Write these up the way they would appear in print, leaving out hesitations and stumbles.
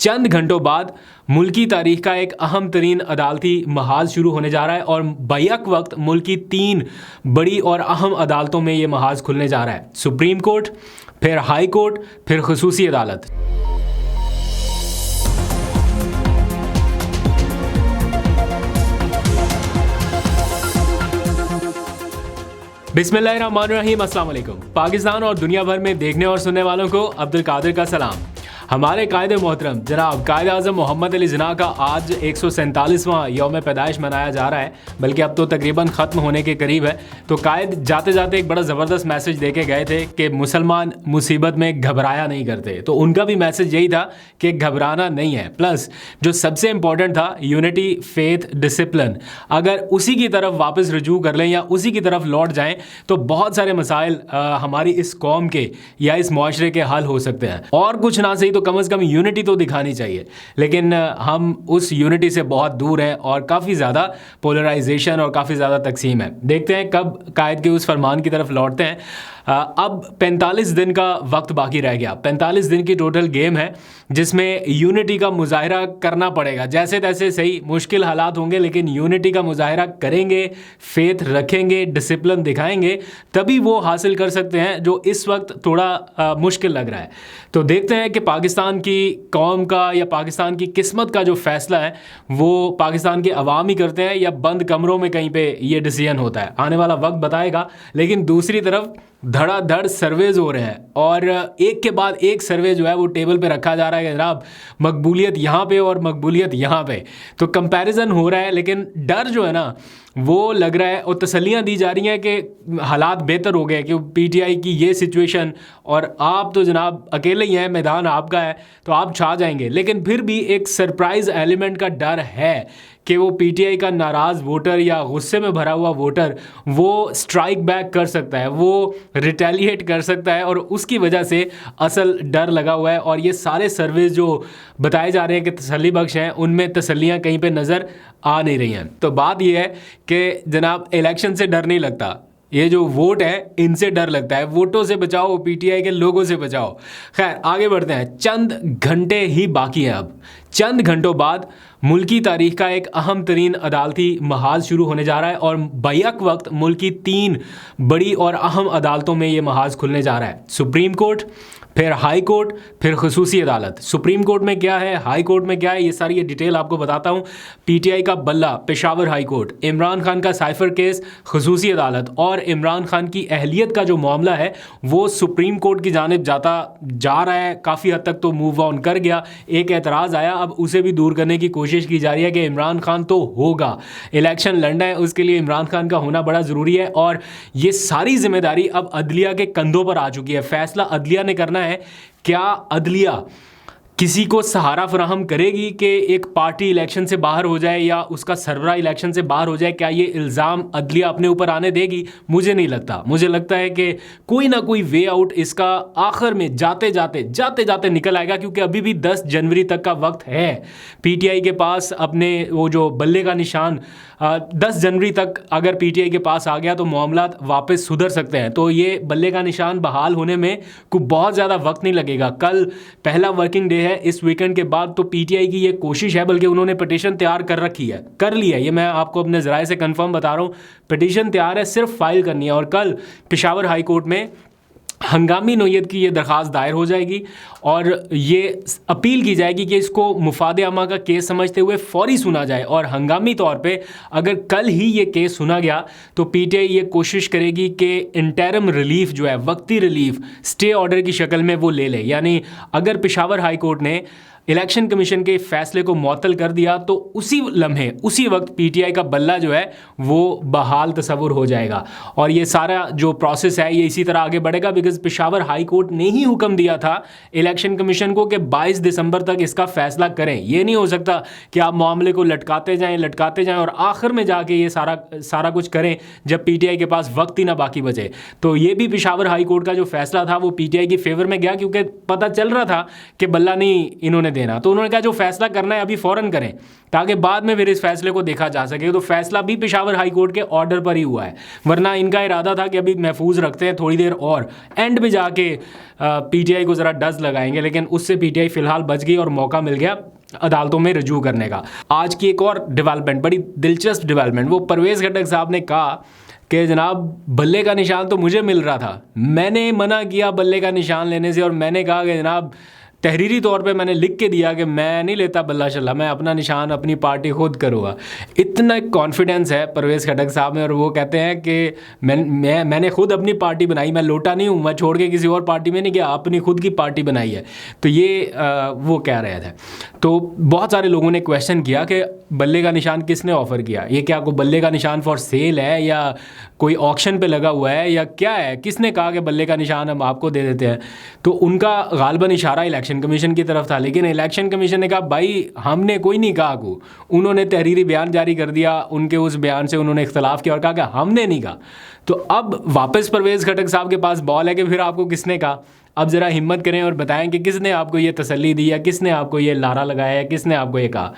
चंद घंटों बाद मुल्की तारीख का एक अहम तरीन अदालती महाज शुरू होने जा रहा है और बैक वक्त मुल्क की 3 बड़ी और अहम अदालतों में ये महाज खुलने जा रहा है। सुप्रीम कोर्ट, फिर हाई कोर्ट, फिर खसूसी अदालत। बिस्मिल्लाहिर्रहमानिर्रहीम, अस्सलाम वालेकुम। पाकिस्तान और दुनिया भर में देखने और सुनने वालों को अब्दुल कादिर का सलाम। हमारे कायद मोहतरम जनाब कायद आज़म मोहम्मद अली जिन्ना का आज 147वां यौम पैदाइश मनाया जा रहा है, बल्कि अब तो तकरीबन ख़त्म होने के करीब है। तो कायद जाते जाते एक बड़ा ज़बरदस्त मैसेज दे के गए थे कि मुसलमान मुसीबत में घबराया नहीं करते। तो उनका भी मैसेज यही था कि घबराना नहीं है। प्लस जो सबसे इम्पॉर्टेंट था, यूनिटी, फेथ, डिसिप्लिन, अगर उसी की तरफ वापस रुजू कर लें या उसी की तरफ लौट जाएँ तो बहुत सारे मसाइल हमारी इस कौम के या इस मुआशरे के हल हो सकते हैं। और कुछ ना सही तो कम से कम यूनिटी तो दिखानी चाहिए, लेकिन हम उस यूनिटी से बहुत दूर हैं और काफ़ी ज़्यादा पोलराइजेशन और काफ़ी ज़्यादा तकसीम है। देखते हैं कब कायद के उस फरमान की तरफ लौटते हैं। अब 45 दिन का वक्त बाकी रह गया। 45 दिन की टोटल गेम है जिसमें यूनिटी का मुजाहरा करना पड़ेगा। जैसे तैसे सही, मुश्किल हालात होंगे लेकिन यूनिटी का मुजाहरा करेंगे, फेथ रखेंगे, डिसिप्लिन दिखाएंगे, तभी वो हासिल कर सकते हैं जो इस वक्त थोड़ा मुश्किल लग रहा है। तो देखते हैं कि पाकिस्तान की कौम का या पाकिस्तान की किस्मत का जो फ़ैसला है वो पाकिस्तान के अवाम ही करते हैं या बंद कमरों में कहीं पे ये डिसीजन होता है। आने वाला वक्त बताएगा। लेकिन दूसरी तरफ धड़ाधड़ सर्वेज हो रहे हैं और एक के बाद एक सर्वे जो है वो टेबल पे रखा जा रहा है कि जनाब मकबूलियत यहाँ पे और मकबूलियत यहाँ पे। तो कंपैरिजन हो रहा है, लेकिन डर जो है ना वो लग रहा है और तसल्लियाँ दी जा रही हैं कि हालात बेहतर हो गए कि पीटीआई की ये सिचुएशन और आप तो जनाब अकेले ही हैं, मैदान आपका है तो आप छा जाएंगे। लेकिन फिर भी एक सरप्राइज़ एलिमेंट का डर है कि वो पीटीआई का नाराज़ वोटर या गुस्से में भरा हुआ वोटर वो स्ट्राइक बैक कर सकता है, वो रिटेलिएट कर सकता है और उसकी वजह से असल डर लगा हुआ है। और ये सारे सर्विस जो बताए जा रहे हैं कि तसल्ली बख्श हैं, उनमें तसल्लियाँ कहीं पे नज़र आ नहीं रही हैं। तो बात ये है कि जनाब इलेक्शन से डर नहीं लगता, ये जो वोट है इनसे डर लगता है। वोटों से बचाओ, पीटीआई के लोगों से बचाओ। खैर आगे बढ़ते हैं। चंद घंटे ही बाकी हैं। अब चंद घंटों बाद मुल्की तारीख का एक अहम तरीन अदालती महाज शुरू होने जा रहा है और बैक वक्त मुल्क की 3 बड़ी और अहम अदालतों में ये महाज खुलने जा रहा है। सुप्रीम कोर्ट, फिर हाई कोर्ट, फिर खसूसी अदालत। सुप्रीम कोर्ट में क्या है, हाई कोर्ट में क्या है, ये सारी डिटेल आपको बताता हूँ। पीटीआई का बल्ला पेशावर हाई कोर्ट, इमरान खान का साइफर केस खसूसी अदालत और इमरान खान की अहलियत का जो मामला है वो सुप्रीम कोर्ट की जानिब जा रहा है। काफ़ी हद तक तो मूव ऑन कर गया। एक एतराज़ आया, अब उसे भी दूर करने की कोशिश की जा रही है कि इमरान खान तो होगा, इलेक्शन लड़ना है, उसके लिए इमरान खान का होना बड़ा ज़रूरी है। और ये सारी जिम्मेदारी अब अदलिया के कंधों पर आ चुकी है। फैसला अदलिया ने करना है। क्या अदलिया किसी को सहारा फराहम करेगी कि एक पार्टी इलेक्शन से बाहर हो जाए या उसका सरबरा इलेक्शन से बाहर हो जाए? क्या ये इल्ज़ाम अदलिया अपने ऊपर आने देगी? मुझे नहीं लगता। मुझे लगता है कि कोई ना कोई वे आउट इसका आखिर में जाते जाते निकल आएगा, क्योंकि अभी भी 10 जनवरी तक का वक्त है पीटीआई के पास अपने वो जो बल्ले का निशान 10 जनवरी तक अगर पीटीआई के पास आ गया तो मामला वापस सुधर सकते हैं। तो ये बल्ले का निशान बहाल होने में कोई बहुत ज़्यादा वक्त नहीं लगेगा। कल पहला वर्किंग डे है। इस वीकेंड के बाद तो पीटीआई की ये कोशिश है, बल्कि उन्होंने पिटीशन तैयार कर ली है। ये मैं आपको अपने ज़राए से कंफर्म बता रहा हूँ। पिटीशन तैयार है, सिर्फ फाइल करनी है और कल पेशावर हाई कोर्ट में हंगामी नोयत की ये दरख्वास्त दायर हो जाएगी और ये अपील की जाएगी कि इसको मुफाद आमा का केस समझते हुए फौरी सुना जाए। और हंगामी तौर पे अगर कल ही ये केस सुना गया तो पीटीआई ये कोशिश करेगी कि इंटरिम रिलीफ जो है, वक्ती रिलीफ, स्टे ऑर्डर की शक्ल में वो ले ले। यानी अगर पेशावर हाई कोर्ट ने इलेक्शन कमीशन के फैसले को मुअत्तल कर दिया तो उसी लम्हे उसी वक्त पीटीआई का बल्ला जो है वो बहाल तस्वुर हो जाएगा। और ये सारा जो प्रोसेस है ये इसी तरह आगे बढ़ेगा, बिकॉज पेशावर हाई कोर्ट ने ही हुक्म दिया था इलेक्शन कमीशन को कि 22 दिसंबर तक इसका फैसला करें। ये नहीं हो सकता कि आप मामले को लटकाते जाएं और आखिर में जाके ये सारा कुछ करें जब पीटीआई के पास वक्त ही ना बाकी बचे। तो ये भी पेशावर हाई कोर्ट का जो फैसला था वो पीटीआई की फेवर में गया, क्योंकि पता चल रहा था कि बल्ला नहीं इन्होंने देना। तो उन्होंने कहा जो फैसला करना है अभी फ़ौरन करें ताकि बाद में फिर इस फैसले को देखा जा सके। तो फैसला भी पेशावर हाई कोर्ट के ऑर्डर पर ही हुआ है, वरना इनका इरादा था कि अभी महफूज रखते हैं थोड़ी देर और, एंड में जाके पीटीआई को ज़रा डज लगाएंगे, लेकिन उससे पीटीआई फ़िलहाल बच गई और मौका मिल गया अदालतों में रजू करने का। आज की एक और डेवलपमेंट, बड़ी दिलचस्प डेवलपमेंट, वो परवेज़ खट्टक साहब ने कहा कि जनाब बल्ले का निशान तो मुझे मिल रहा था, मैंने मना किया बल्ले का निशान लेने से, और मैंने कहा कि जनाब तहरीरी तौर पे मैंने लिख के दिया कि मैं नहीं लेता बल्ला शल्ला, मैं अपना निशान अपनी पार्टी खुद करूँगा। इतना कॉन्फिडेंस है परवेज़ खट्टक साहब में, और वो कहते हैं कि मैंने खुद अपनी पार्टी बनाई, मैं लोटा नहीं हूँ, मैं छोड़ के किसी और पार्टी में नहीं गया, अपनी खुद की पार्टी बनाई है। तो ये वो कह रहे थे। तो बहुत सारे लोगों ने क्वेश्चन किया कि बल्ले का निशान किसने ऑफ़र किया, ये क्या कोई बल्ले का निशान फॉर सेल है या कोई ऑक्शन पे लगा हुआ है या क्या है, किसने कहा कि बल्ले का निशान हम आपको दे देते हैं। तो उनका गालबन इशारा इलेक्शन कमीशन की तरफ था, लेकिन इलेक्शन कमीशन ने कहा भाई हमने कोई नहीं कहा को, उन्होंने तहरीरी बयान जारी कर दिया, उनके उस बयान से उन्होंने इख्तलाफ किया और कहा कि हमने नहीं कहा। तो अब वापस परवेज़ खट्टक साहब के पास बॉल है कि फिर आपको किसने कहा, अब ज़रा हिम्मत करें और बताएं कि किसने आपको ये तसल्ली दी या किसने आपको ये लारा लगाया है, किसने आपको ये कहा।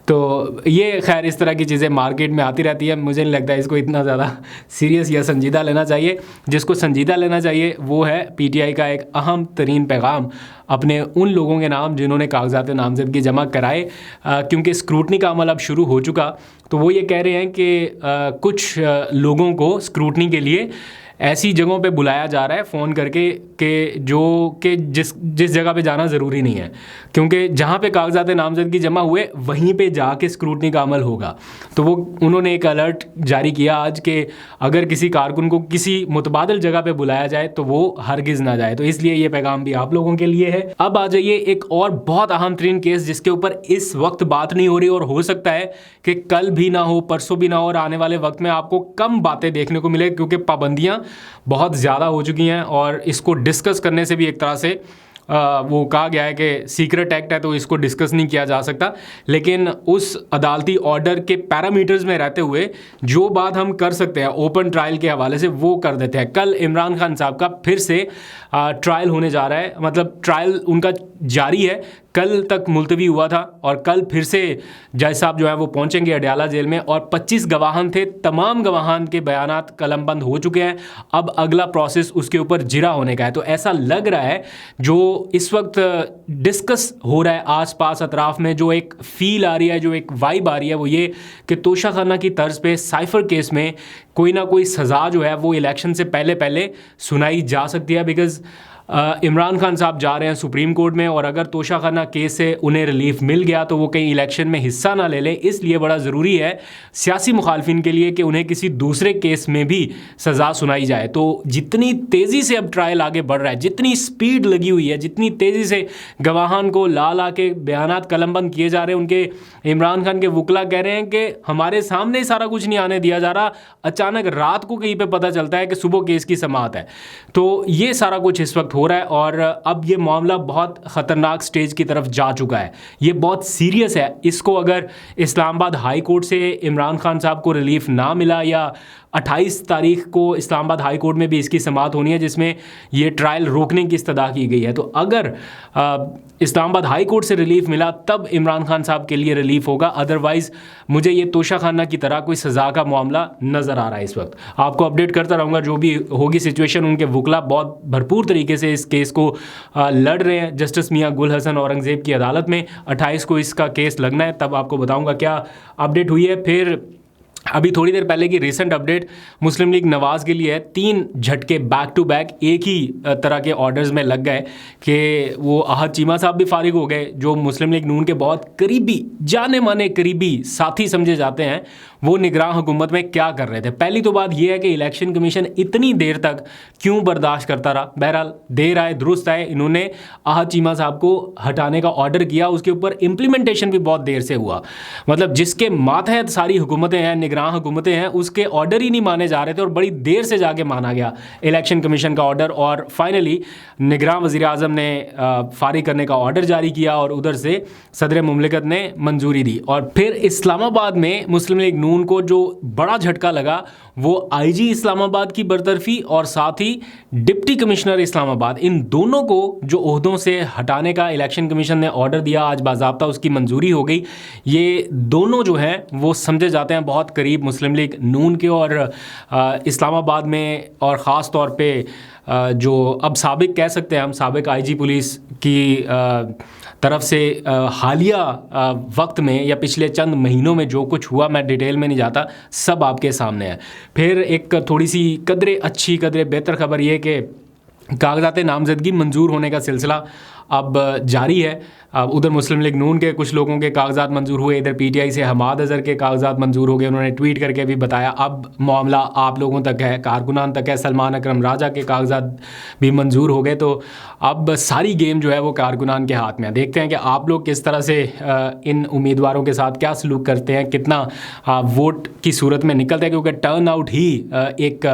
तो ये खैर इस तरह की चीज़ें मार्केट में आती रहती है, मुझे नहीं लगता इसको इतना ज़्यादा सीरियस या संजीदा लेना चाहिए। जिसको संजीदा लेना चाहिए वो है पीटीआई का एक अहम तरीन पैगाम अपने उन लोगों के नाम जिन्होंने कागजात नामजदगी जमा कराए, क्योंकि स्क्रूटनी का अमल अब शुरू हो चुका। तो वो ये कह रहे हैं कि कुछ लोगों को स्क्रूटनी के लिए ऐसी जगहों पे बुलाया जा रहा है फ़ोन करके कि जिस जगह पे जाना ज़रूरी नहीं है, क्योंकि जहाँ पे कागजात नामजदगी जमा हुए वहीं पे जाके स्क्रूटनी का अमल होगा। तो वो उन्होंने एक अलर्ट जारी किया आज कि अगर किसी कारकुन को किसी मुतबादल जगह पे बुलाया जाए तो वो हरगिज़ ना जाए। तो इसलिए ये पैगाम भी आप लोगों के लिए है। अब आ जाइए एक और बहुत अहम तरीन केस जिसके ऊपर इस वक्त बात नहीं हो रही, और हो सकता है कि कल भी ना हो, परसों भी ना हो, और आने वाले वक्त में आपको कम बातें देखने को मिले, क्योंकि पाबंदियाँ बहुत ज़्यादा हो चुकी हैं और इसको डिस्कस करने से भी एक तरह से वो कहा गया है कि सीक्रेट एक्ट है तो इसको डिस्कस नहीं किया जा सकता। लेकिन उस अदालती ऑर्डर के पैरामीटर्स में रहते हुए जो बात हम कर सकते हैं ओपन ट्रायल के हवाले से वो कर देते हैं। कल इमरान खान साहब का फिर से ट्रायल होने जा रहा है, मतलब ट्रायल उनका जारी है, कल तक मुलतवी हुआ था और कल फिर से जज साहब जो है वो पहुंचेंगे अडयाला जेल में। और 25 गवाहान थे, तमाम गवाहान के बयानात कलमबंद हो चुके हैं, अब अगला प्रोसेस उसके ऊपर जिरा होने का है। तो ऐसा लग रहा है जो इस वक्त डिस्कस हो रहा है आसपास अतराफ में, जो एक फील आ रही है, जो एक वाइब आ रही है, वो ये कि तोशाखाना की तर्ज पे साइफर केस में कोई ना कोई सज़ा जो है वो इलेक्शन से पहले पहले सुनाई जा सकती है। बिकॉज़ इमरान खान साहब जा रहे हैं सुप्रीम कोर्ट में, और अगर तोशाखाना केस से उन्हें रिलीफ मिल गया तो वो कहीं इलेक्शन में हिस्सा ना ले लें। इसलिए बड़ा ज़रूरी है सियासी मुखालफिन के लिए कि उन्हें किसी दूसरे केस में भी सज़ा सुनाई जाए। तो जितनी तेज़ी से अब ट्रायल आगे बढ़ रहा है, जितनी स्पीड लगी हुई है, जितनी तेज़ी से गवाहान को ला के बयानात कलमबंद किए जा रहे हैं, उनके इमरान खान के वकला कह रहे हैं कि हमारे सामने सारा कुछ नहीं आने दिया जा रहा, अचानक रात को कहीं पर पता चलता है कि सुबह केस की समाअत है। तो ये सारा कुछ इस वक्त हो रहा है और अब ये मामला बहुत ख़तरनाक स्टेज की तरफ जा चुका है, ये बहुत सीरियस है। इसको अगर इस्लामाबाद हाई कोर्ट से इमरान खान साहब को रिलीफ ना मिला, या 28 तारीख को इस्लामाबाद हाई कोर्ट में भी इसकी समाअत होनी है जिसमें ये ट्रायल रोकने की इस्तदा की गई है, तो अगर इस्लामाबाद हाई कोर्ट से रिलीफ मिला तब इमरान खान साहब के लिए रिलीफ होगा। अदरवाइज़ मुझे ये तोशाखाना की तरह कोई सज़ा का मामला नज़र आ रहा है। इस वक्त आपको अपडेट करता रहूँगा जो भी होगी सिचुएशन। उनके वकला बहुत भरपूर तरीके से इस केस को लड़ रहे हैं जस्टिस मियाँ गुल हसन औरंगज़ेब की अदालत में। 28 को इसका केस लगना है, तब आपको बताऊँगा क्या अपडेट हुई है। फिर अभी थोड़ी देर पहले की रिसेंट अपडेट मुस्लिम लीग नवाज़ के लिए है, 3 झटके बैक टू बैक एक ही तरह के ऑर्डर्स में लग गए कि वो आहत चीमा साहब भी फारिग हो गए, जो मुस्लिम लीग नून के बहुत करीबी जाने माने करीबी साथी समझे जाते हैं। वो निगरान हुकूमत में क्या कर रहे थे? पहली तो बात यह है कि इलेक्शन कमीशन इतनी देर तक क्यों बर्दाश्त करता रहा। बहरहाल देर आए दुरुस्त आए, इन्होंने आहत चीमा साहब को हटाने का ऑर्डर किया, उसके ऊपर इम्प्लीमेंटेशन भी बहुत देर से हुआ। मतलब जिसके मातहत सारी हुकूमतें हैं निगरान हुकूमतें हैं उसके ऑर्डर ही नहीं माने जा रहे थे और बड़ी देर से जाके माना गया इलेक्शन कमीशन का ऑर्डर, और फाइनली निगरान वज़ीर आज़म ने फारिग करने का ऑर्डर जारी किया और उधर से सदर मुमलिकत ने मंजूरी दी। और फिर इस्लामाबाद में मुस्लिम लीग नून को जो बड़ा झटका लगा वो आईजी इस्लामाबाद की बरतरफी और साथ ही डिप्टी कमिश्नर इस्लामाबाद, इन दोनों को जो ओहदों से हटाने का इलेक्शन कमीशन ने ऑर्डर दिया, आज बाज़ाब्ता उसकी मंजूरी हो गई। ये दोनों जो हैं वो समझे जाते हैं बहुत करीब मुस्लिम लीग नून के, और इस्लामाबाद में और ख़ास तौर पे जो अब साबिक कह सकते हैं हम, साबिक आईजी पुलिस की तरफ से हालिया वक्त में या पिछले चंद महीनों में जो कुछ हुआ, मैं डिटेल में नहीं जाता, सब आपके सामने है। फिर एक थोड़ी सी कदरे बेहतर खबर ये कि कागजात नामजदगी मंजूर होने का सिलसिला अब जारी है। उधर मुस्लिम लीग नून के कुछ लोगों के कागजात मंजूर हुए, इधर पीटीआई से हमाद अज़हर के कागजात मंजूर हो गए। उन्होंने ट्वीट करके भी बताया अब मामला आप लोगों तक है, कारकुनान तक है। सलमान अकरम राजा के कागजात भी मंजूर हो गए। तो अब सारी गेम जो है वो कारकुनान के हाथ में है। देखते हैं कि आप लोग किस तरह से इन उम्मीदवारों के साथ क्या सलूक करते हैं, कितना वोट की सूरत में निकलता है, क्योंकि टर्न आउट ही एक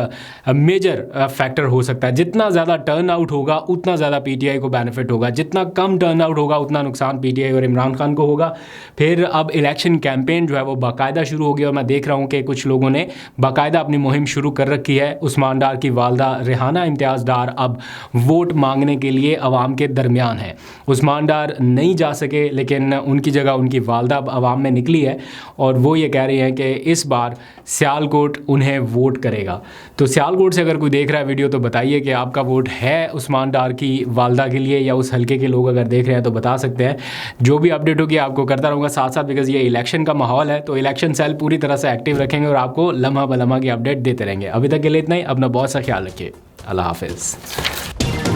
मेजर फैक्टर हो सकता है। जितना ज़्यादा टर्न आउट होगा उतना ज़्यादा पीटीआई को बेनिफिट होगा, जितना कम टर्न आउट होगा उतना नुकसान पीटीआई और इमरान खान को होगा। फिर अब इलेक्शन कैंपेन जो है वो बाकायदा शुरू हो गया और मैं देख रहा हूँ कि कुछ लोगों ने बाकायदा अपनी मुहिम शुरू कर रखी है। उस्मान डार की वालदा रेहाना इम्तियाज़ डार अब वोट मांगने के लिए अवाम के दरमियान है। उस्मान डार नहीं जा सके लेकिन उनकी जगह उनकी वालदा अब अवाम में निकली है और वो ये कह रही हैं कि इस बार सियालकोट उन्हें वोट करेगा। तो सियालकोट से अगर कोई देख रहा है वीडियो तो बताइए कि आपका वोट है उस्मान डार की वालदा के लिए, या उस हल्के के लोग अगर देख रहे हैं तो बता सकते हैं। जो भी अपडेट होगी आपको करता रहूँगा साथ साथ, बिकॉज ये इलेक्शन का माहौल है तो इलेक्शन सेल पूरी तरह से एक्टिव रखेंगे और आपको लम्हा ब लम्हा की अपडेट देते रहेंगे। अभी तक के लिए इतना ही। अपना बहुत सा ख्याल रखिए। अल्लाह हाफिज़।